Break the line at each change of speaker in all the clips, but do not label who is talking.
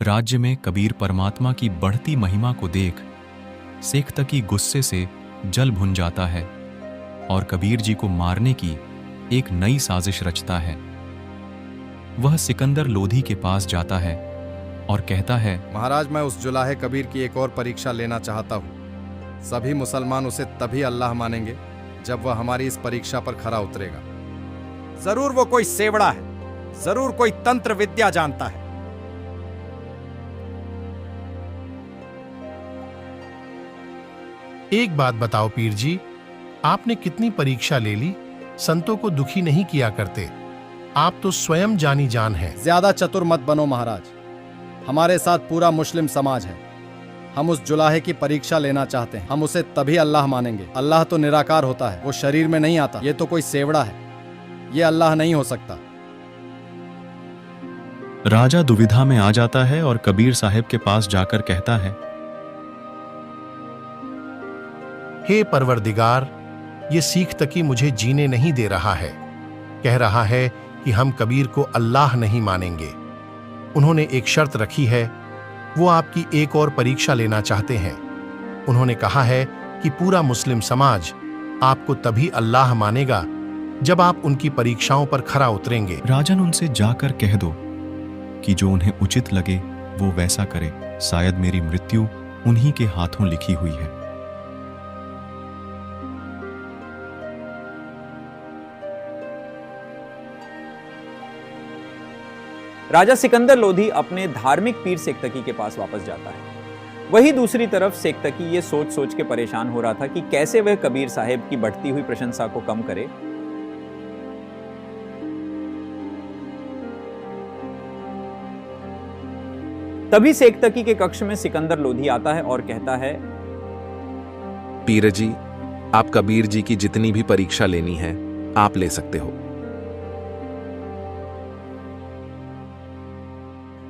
राज्य में कबीर परमात्मा की बढ़ती महिमा को देख शेख तकी गुस्से से जल भुन जाता है और कबीर जी को मारने की एक नई साजिश रचता है। वह सिकंदर लोधी के पास जाता है और कहता है,
महाराज, मैं उस जुलाहे कबीर की एक और परीक्षा लेना चाहता हूँ। सभी मुसलमान उसे तभी अल्लाह मानेंगे जब वह हमारी इस परीक्षा पर खरा उतरेगा।
जरूर वो कोई सेवड़ा है, जरूर कोई तंत्र विद्या जानता है।
एक बात बताओ पीर जी, आपने कितनी परीक्षा ले ली, संतों को दुखी नहीं किया करते। आप तो स्वयं जानी जान हैं।
ज्यादा चतुर मत बनो महाराज, हमारे साथ पूरा मुस्लिम समाज है। हम उस जुलाहे की परीक्षा लेना चाहते हैं। हम उसे तभी अल्लाह मानेंगे। अल्लाह तो निराकार होता है, वो शरीर में नहीं आता। ये तो कोई सेवड़ा है, ये अल्लाह नहीं हो सकता।
राजा दुविधा में आ जाता है और कबीर साहब के पास जाकर कहता है,
हे परवरदिगार, ये सीख तकी मुझे जीने नहीं दे रहा है। कह रहा है कि हम कबीर को अल्लाह नहीं मानेंगे। उन्होंने एक शर्त रखी है, वो आपकी एक और परीक्षा लेना चाहते हैं। उन्होंने कहा है कि पूरा मुस्लिम समाज आपको तभी अल्लाह मानेगा जब आप उनकी परीक्षाओं पर खरा उतरेंगे।
राजन, उनसे जाकर कह दो कि जो उन्हें उचित लगे वो वैसा करे। शायद मेरी मृत्यु उन्हीं के हाथों लिखी हुई है।
राजा सिकंदर लोधी अपने धार्मिक पीर शेख तकी के पास वापस जाता है। वही दूसरी तरफ शेख तकी ये सोच सोच के परेशान हो रहा था कि कैसे वह कबीर साहब की बढ़ती हुई प्रशंसा को कम करे। तभी शेख तकी के कक्ष में सिकंदर लोधी आता है और कहता है,
पीर जी, आप कबीर जी की जितनी भी परीक्षा लेनी है आप ले सकते हो।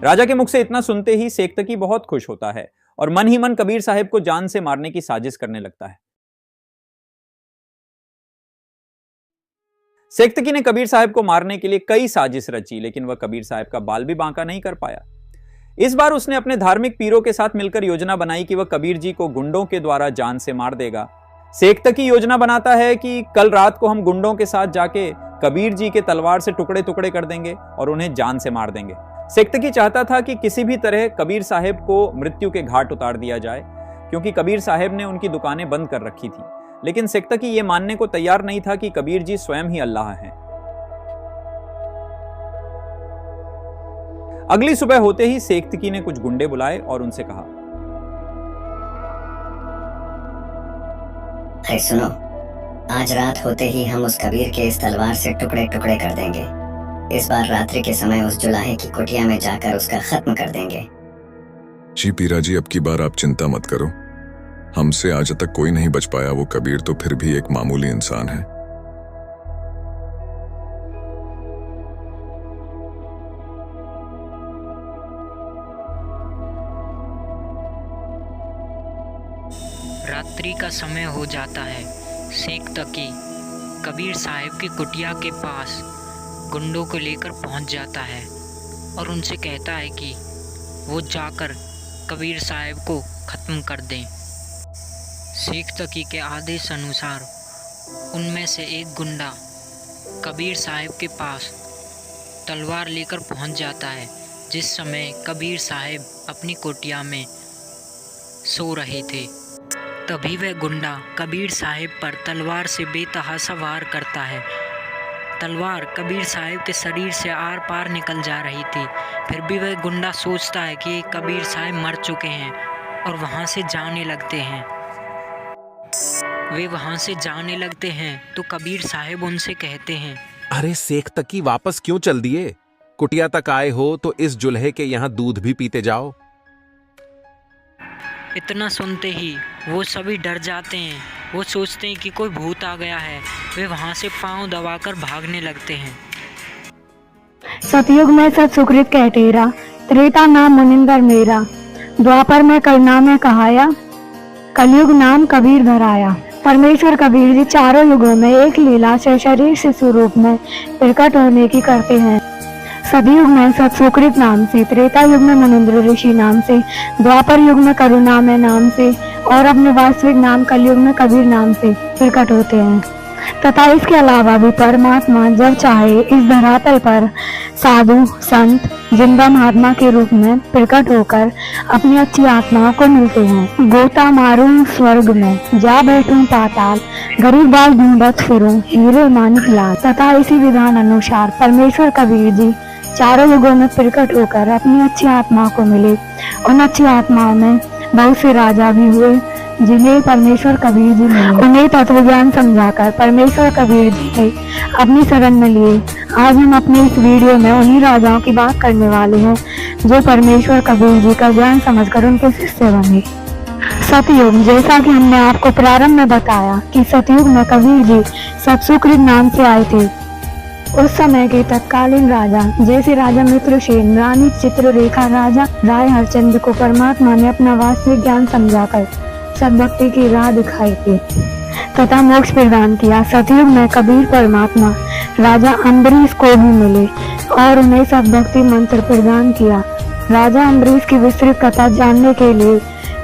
राजा के मुख से इतना सुनते ही शेख तकी बहुत खुश होता है और मन ही मन कबीर साहब को जान से मारने की साजिश करने लगता है। शेख तकी ने कबीर साहब को मारने के लिए कई साजिश रची, लेकिन वह कबीर साहब का बाल भी बांका नहीं कर पाया। इस बार उसने अपने धार्मिक पीरों के साथ मिलकर योजना बनाई कि वह कबीर जी को गुंडों के द्वारा जान से मार देगा। शेख तकी योजना बनाता है कि कल रात को हम गुंडों के साथ जाके कबीर जी के तलवार से टुकड़े टुकड़े कर देंगे और उन्हें जान से मार देंगे। शेख तकी चाहता था कि किसी भी तरह कबीर साहब को मृत्यु के घाट उतार दिया जाए, क्योंकि कबीर साहब ने उनकी दुकानें बंद कर रखी थी। लेकिन शेख तकी ये मानने को तैयार नहीं था कि कबीर जी स्वयं ही अल्लाह हैं। अगली सुबह होते ही शेख तकी ने कुछ गुंडे बुलाए और उनसे कहा,
अरे सुनो, आज रात होते ही हम उस कबीर के इस तलवार से टुकड़े टुकड़े कर देंगे। इस बार रात्रि के समय उस जुलाहे की कुटिया में जाकर उसका खत्म कर देंगे।
जी पीरा जी, अब की बार आप चिंता मत करो। हमसे आज तक कोई नहीं बच पाया। वो कबीर तो फिर भी एक मामूली इंसान है।
रात्रि का समय हो जाता है। शेख तकी कबीर साहब की कुटिया के पास गुंडों को लेकर पहुंच जाता है और उनसे कहता है कि वो जाकर कबीर साहब को ख़त्म कर दें। शेख तकी के आदेश अनुसार उनमें से एक गुंडा कबीर साहब के पास तलवार लेकर पहुंच जाता है, जिस समय कबीर साहब अपनी कुटिया में सो रहे थे। तभी वह गुंडा कबीर साहब पर तलवार से बेतहाशा वार करता है। तलवार कबीर साहब के शरीर से आर पार निकल जा रही थी, फिर भी वह गुंडा सोचता है कि कबीर साहब मर चुके हैं और वहाँ से जाने लगते हैं। वे वहाँ से जाने लगते हैं तो कबीर साहब उनसे कहते हैं,
अरे शेख तकी, वापस क्यों चल दिए? कुटिया तक आए हो तो इस जुल्हे के यहाँ दूध भी पीते जाओ।
इतना सुनते ही वो सभी डर जाते हैं। वो सोचते हैं कि कोई भूत आ गया है। वे वहाँ से पांव दबाकर भागने लगते हैं।
सतयुग में सत सुकृत कहतेरा, त्रेता नाम मुनिंदर मेरा, द्वापर में कलना में कहाया, कलयुग नाम कबीर धराया। परमेश्वर कबीर जी चारों युगों में एक लीला से शरीर शिशु रूप में प्रकट होने की करते हैं। सतयुग में सत्सुकृत नाम से, त्रेता युग में मुनिंद्र ऋषि नाम से, द्वापर युग में करुणामय नाम से और अपने वास्तविक नाम कलयुग में कबीर नाम से प्रकट होते हैं। तथा इसके अलावा भी परमात्मा जब चाहे इस धरातल पर साधु संत जिंदा महात्मा के रूप में प्रकट होकर अपनी अच्छी आत्माओं को मिलते हैं। गोता मारूं स्वर्ग में, जा बैठूं पाताल, गरीब बाल ढूंढत फिरूं, हीरे मानिक लाल। तथा इसी विधान अनुसार परमेश्वर कबीर जी चारों युगों में प्रकट होकर अपनी अच्छी आत्माओं को मिले। उन अच्छी आत्माओं में बहुत से राजा भी हुए जिन्हें परमेश्वर कबीर जी मिले। उन्हें तत्व ज्ञान समझाकर परमेश्वर कबीर जी ने अपनी शरण में लिए। आज हम अपने इस वीडियो में उन्हीं राजाओं की बात करने वाले हैं जो परमेश्वर कबीर जी का ज्ञान समझकर उनके शिष्य बने। सतयुग, जैसा कि हमने आपको प्रारंभ में बताया कि सतयुग में कबीर जी सत्सुकृत नाम से आए थे। उस समय के तत्कालीन राजा जैसे राजा मित्रसेन, रानी चित्ररेखा, राजा राय हरचंद्र को परमात्मा ने अपना वास्तविक ज्ञान समझाकर सद्भक्ति की राह दिखाई थी तथा मोक्ष प्रदान किया। सतयुग में कबीर परमात्मा राजा अम्बरीश को भी मिले और उन्हें सद्भक्ति मंत्र प्रदान किया। राजा अम्बरीश की विस्तृत कथा जानने के लिए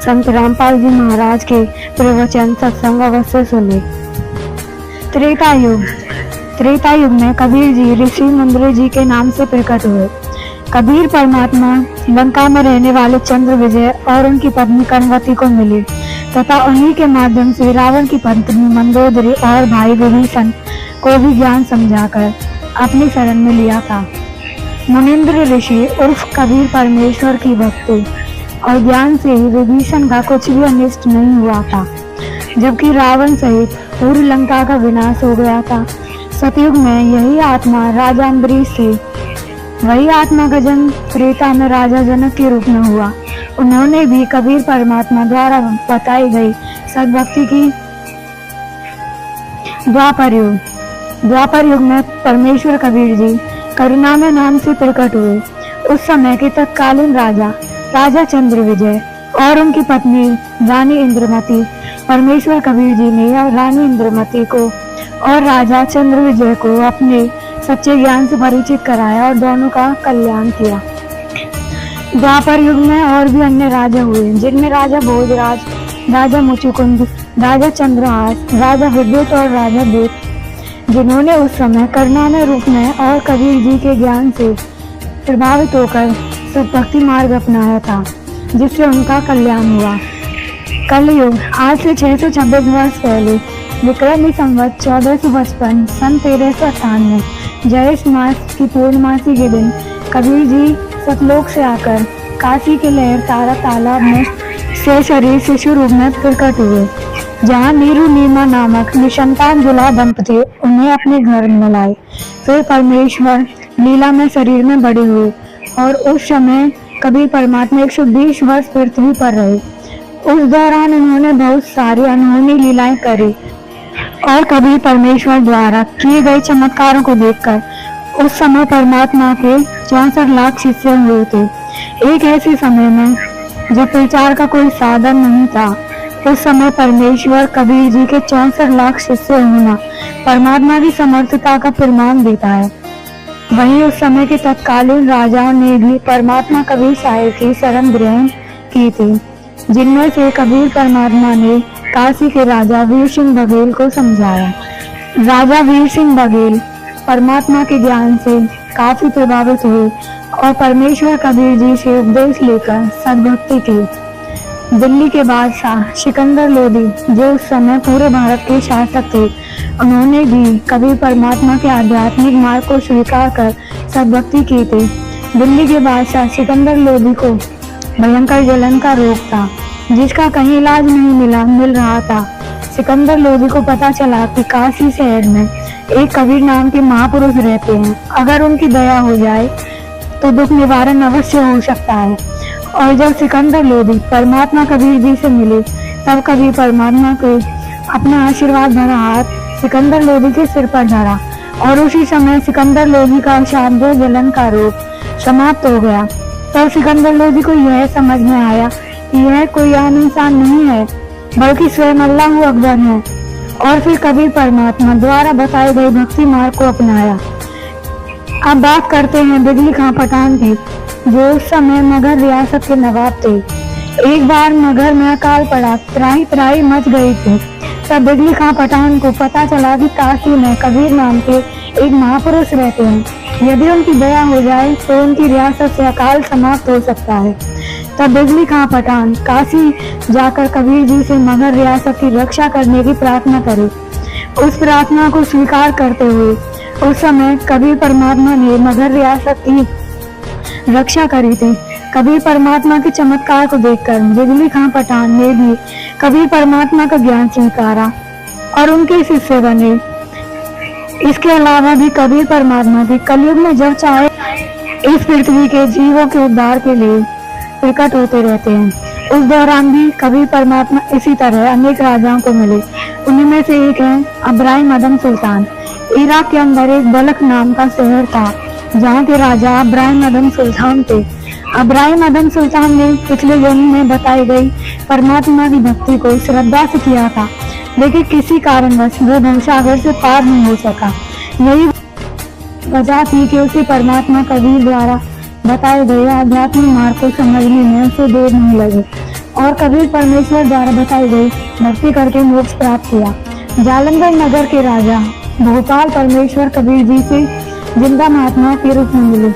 संत रामपाल जी महाराज के प्रवचन सत्संग अवश्य सुने। त्रेता युग, त्रेता युग में कबीर जी ऋषि मुंद्र जी के नाम से प्रकट हुए। कबीर परमात्मा लंका में रहने वाले चंद्र विजय और उनकी पत्नी कनवती को मिले तथा उन्हीं के माध्यम से रावण की पत्नी मंदोदरी और भाई विभीषण को भी ज्ञान समझाकर अपनी शरण में लिया था। मुनिंद्र ऋषि उर्फ कबीर परमेश्वर की भक्ति और ज्ञान से ही विभीषण का कुछ भी अनिष्ट नहीं हुआ था, जबकि रावण सहित पूरी लंका का विनाश हो गया था। सतयुग में यही आत्मा राजा अम्बरीश से, वही आत्मा का जन्म त्रेता में राजा जनक के रूप में हुआ। उन्होंने भी कबीर परमात्मा द्वारा बताई गई सद्भक्ति की। द्वापर युग में परमेश्वर कबीर जी करुणामय नाम से प्रकट हुए। उस समय के तत्कालीन राजा चंद्र विजय और उनकी पत्नी रानी इंद्रमती, परमेश्वर कबीर जी ने रानी इंद्रमती को और राजा चंद्र विजय को अपने सच्चे ज्ञान से परिचित कराया और दोनों का कल्याण किया। द्वापर युग में और भी अन्य राजा हुए जिनमें राजा भोजराज, राजा मुचुकुंद, राजा चंद्रहास, राजा विद्युत और राजा देव, जिन्होंने उस समय करुणामय रूप में और कबीर जी के ज्ञान से प्रभावित होकर सद्भक्ति मार्ग अपनाया था, जिससे उनका कल्याण हुआ। कलयुग, आज से 626 वर्ष पहले विक्रमी संवत 1455 सन 1398 ज्येष्ठ मास की पूर्णमासी के दिन कबीर जी सतलोक से आकर काशी के लहर तारा तालाब में से शरीर शिशु रूप में प्रकट हुए, जहाँ नीरू नीमा नामक निसंतान दुल्हा दंपति उन्हें अपने घर में लाए। फिर परमेश्वर लीला में शरीर में बड़े हुए और उस समय कबीर परमात्मा 120 वर्ष पृथ्वी पर रहे। उस दौरान उन्होंने बहुत सारी अनहोनी लीलाएं करी और कबीर परमेश्वर द्वारा किए गए चमत्कारों को देखकर उस समय परमात्मा के 64 लाख शिष्य हुए थे। एक ऐसे समय में जब प्रचार का कोई साधन नहीं था, उस समय परमेश्वर कबीर जी के 64 लाख शिष्य होना परमात्मा की समर्थता का प्रमाण देता है। वहीं उस समय के तत्कालीन राजाओं ने भी परमात्मा कबीर साहिब की शरण ग्रहण की थी, जिनमें से कबीर परमात्मा ने काशी के राजा वीर सिंह बघेल को समझाया। राजा वीर सिंह बघेल परमात्मा के ज्ञान से काफी प्रभावित हुए और परमेश्वर कबीर जी से उपदेश लेकर सद्भक्ति की। दिल्ली के बादशाह सिकंदर लोदी, जो उस समय पूरे भारत के शासक थे, उन्होंने भी कबीर परमात्मा के आध्यात्मिक मार्ग को स्वीकार कर सद्भक्ति की थी। दिल्ली के बादशाह सिकंदर लोदी को भयंकर जलन का रोग था, जिसका कहीं इलाज नहीं मिल रहा था। सिकंदर लोदी को पता चला कि काशी शहर में एक कबीर नाम के महापुरुष रहते हैं, अगर उनकी दया हो जाए तो दुख निवारण अवश्य हो सकता है। और जब सिकंदर लोदी परमात्मा कबीर जी से मिले, तब कबीर परमात्मा को अपना आशीर्वाद भरा हाथ सिकंदर लोदी के सिर पर धरा और उसी समय सिकंदर लोदी का शाब्द जलन का रोग समाप्त हो गया। तब सिकंदर लोदी को यह समझ में आया कि यह कोई आम इंसान नहीं है, बल्कि स्वयं अल्लाह अकबर है। और फिर कबीर परमात्मा द्वारा बताए गए भक्ति मार्ग को अपनाया। अब बात करते हैं बिजली खां पठान की, जो उस समय मगध रियासत के नवाब थे। एक बार मगध में अकाल पड़ा, त्राही त्राही मच गई थी। तब बिजली खां पठान को पता चला कि काशी में कबीर नाम के एक महापुरुष रहते हैं। यदि उनकी दया हो जाए तो उनकी रियासत से अकाल समाप्त हो सकता है। तब बिजली खां पठान काशी जाकर कबीर जी से मगध रियासत की रक्षा करने की प्रार्थना करे। उस प्रार्थना को स्वीकार करते हुए उस समय कबीर परमात्मा ने मगध रियासत की रक्षा करी थी। कबीर परमात्मा के चमत्कार को देखकर बिजली खां पठान ने भी कबीर परमात्मा का ज्ञान स्वीकारा और उनके शिष्य बने। इसके अलावा भी कबीर परमात्मा भी कलयुग में जब चाहे इस पृथ्वी के जीवों के उद्धार के लिए प्रकट होते रहते हैं। उस दौरान भी कबीर परमात्मा इसी तरह अनेक राजाओं को मिले। उन्हीं में से एक है अब्राहिम अदम सुल्तान। इराक के अंदर एक बलख नाम का शहर था, जहाँ के राजा अब्राहिम अदम सुल्तान थे। अब्राहिम अदम सुल्तान ने पिछले जन्म में बताई गई परमात्मा की भक्ति को श्रद्धा से किया था, लेकिन किसी कारणवश वह भवसागर से पार नहीं हो सका। यही वजह थी कि उसे परमात्मा कबीर द्वारा बताए गए आध्यात्मिक मार्ग को समझने में उसे देर नहीं लगी और कबीर परमेश्वर द्वारा बताई गई भक्ति करके मोक्ष प्राप्त किया। जालंधर नगर के राजा भोपाल परमेश्वर कबीर जी से जिंदा महात्मा के रूप में मिले।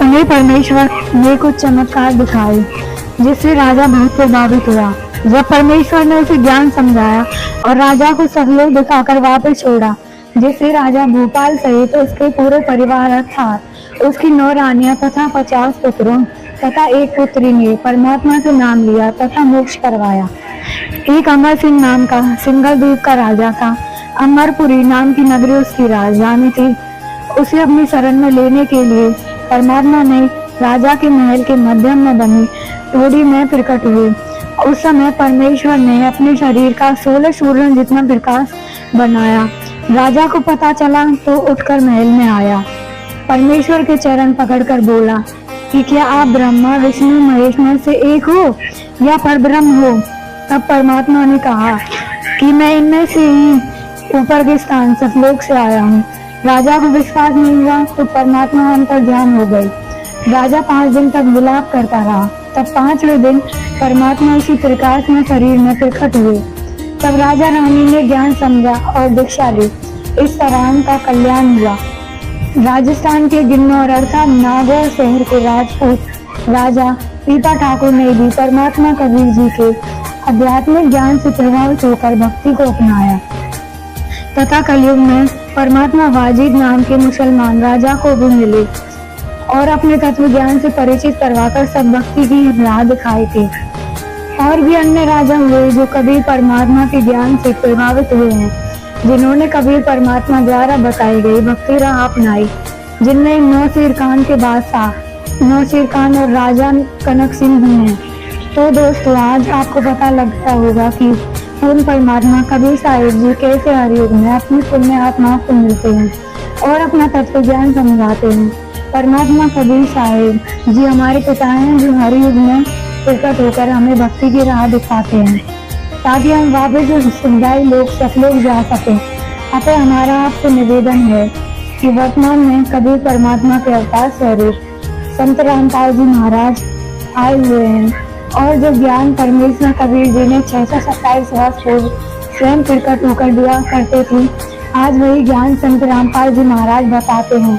उन्हें परमेश्वर ने कुछ चमत्कार दिखाए, जिससे राजा बहुत प्रभावित हुआ। जब परमेश्वर ने उसे ज्ञान समझाया और राजा को सहयोग दिखाकर वापस छोड़ा, जिससे राजा भोपाल सहित उसके पूरे परिवार अर्थात उसकी 9 रानियां तथा 50 पुत्रों तथा एक पुत्री ने परमात्मा से नाम लिया तथा मोक्ष करवाया। एक अमर सिंह नाम का सिंगल द्वीप का राजा था। अमरपुरी नाम की नगरी उसकी राजधानी थी। उसे अपनी शरण में लेने के लिए परमात्मा ने राजा के महल के मध्यम में बनी टोड़ी में प्रकट हुए। उस समय परमेश्वर ने अपने शरीर का 16 सूर्य जितना प्रकाश बनाया। राजा को पता चला तो उठकर महल में आया। परमेश्वर के चरण पकड़कर बोला कि क्या आप ब्रह्मा विष्णु महेश में से एक हो या परब्रह्म हो? तब परमात्मा ने कहा कि मैं इनमें से ही ऊपर के स्थान सतलोक से आया हूँ। राजा को विश्वास नहीं हुआ तो परमात्मा अंतर ध्यान हो गई। राजा 5 दिन तक विलाप करता रहा। तब 5वें दिन परमात्मा उसी प्रकाश में शरीर में प्रकट हुए। तब राजा रानी ने ज्ञान समझा और दीक्षा ली। इस तरह उनका कल्याण हुआ। राजस्थान के गिन्नौर अर्थात नागौर शहर के राजपूत राजा पीपा ठाकुर ने भी परमात्मा कबीर जी के आध्यात्मिक ज्ञान से प्रभावित होकर भक्ति को अपनाया तथा कलयुग में परमात्मा वाजिद नाम के मुसलमान राजा को भी मिले और अपने तत्व ज्ञान से परिचित करवाकर सब भक्ति की राह दिखाई थी। और भी अन्य राजा हुए जो कबीर परमात्मा के ज्ञान से प्रभावित हुए हैं, जिन्होंने कबीर परमात्मा द्वारा बताई गई भक्ति राह अपनाई, जिनमें नौशीर खान के बादशाह नौशीर खान और राजा कनक सिंह भी हैं। तो दोस्तों, आज आपको पता लगता होगा कि पूर्ण परमात्मा कबीर साहिब जी कैसे हर युग में अपनी पुण्य आत्माओं को मिलते हैं और अपना तत्व ज्ञान समझाते हैं। परमात्मा कबीर साहिब जी हमारे पिता हैं, जो हर युग में प्रकट होकर हमें भक्ति की राह दिखाते हैं ताकि हम वापस उस सुखदायी लोग सतलोक जा सकें। अतः हमारा आपसे निवेदन है कि वर्तमान में कबीर परमात्मा के अवतार स्वरूप संत रामपाल जी महाराज आए हुए हैं और जो ज्ञान परमेश्वर कबीर जी ने 627 वर्ष पूर्व स्वयं प्रकट होकर दिया करते थे, आज वही ज्ञान संत रामपाल जी महाराज बताते हैं।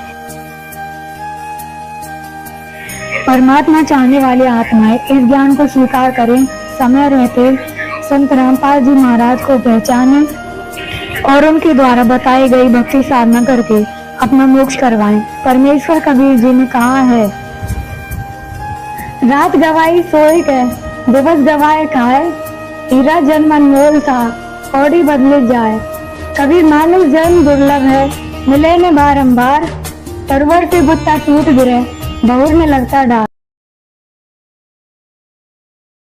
परमात्मा चाहने वाली आत्माएं इस ज्ञान को स्वीकार करें, समय रहते संत रामपाल जी महाराज को पहचानें और उनके द्वारा बताई गई भक्ति साधना करके अपना मोक्ष करवाएं। परमेश्वर कबीर जी ने कहा है, रात गवाई सोए के दिवस गवाए खाए, हीरा जन्म अनमोल था कौड़ी बदले जाए। कबीर मानव जन्म दुर्लभ है मिले न बारंबार, तरवर से बुत्ता टूट गिरे बहुर में लगता डार।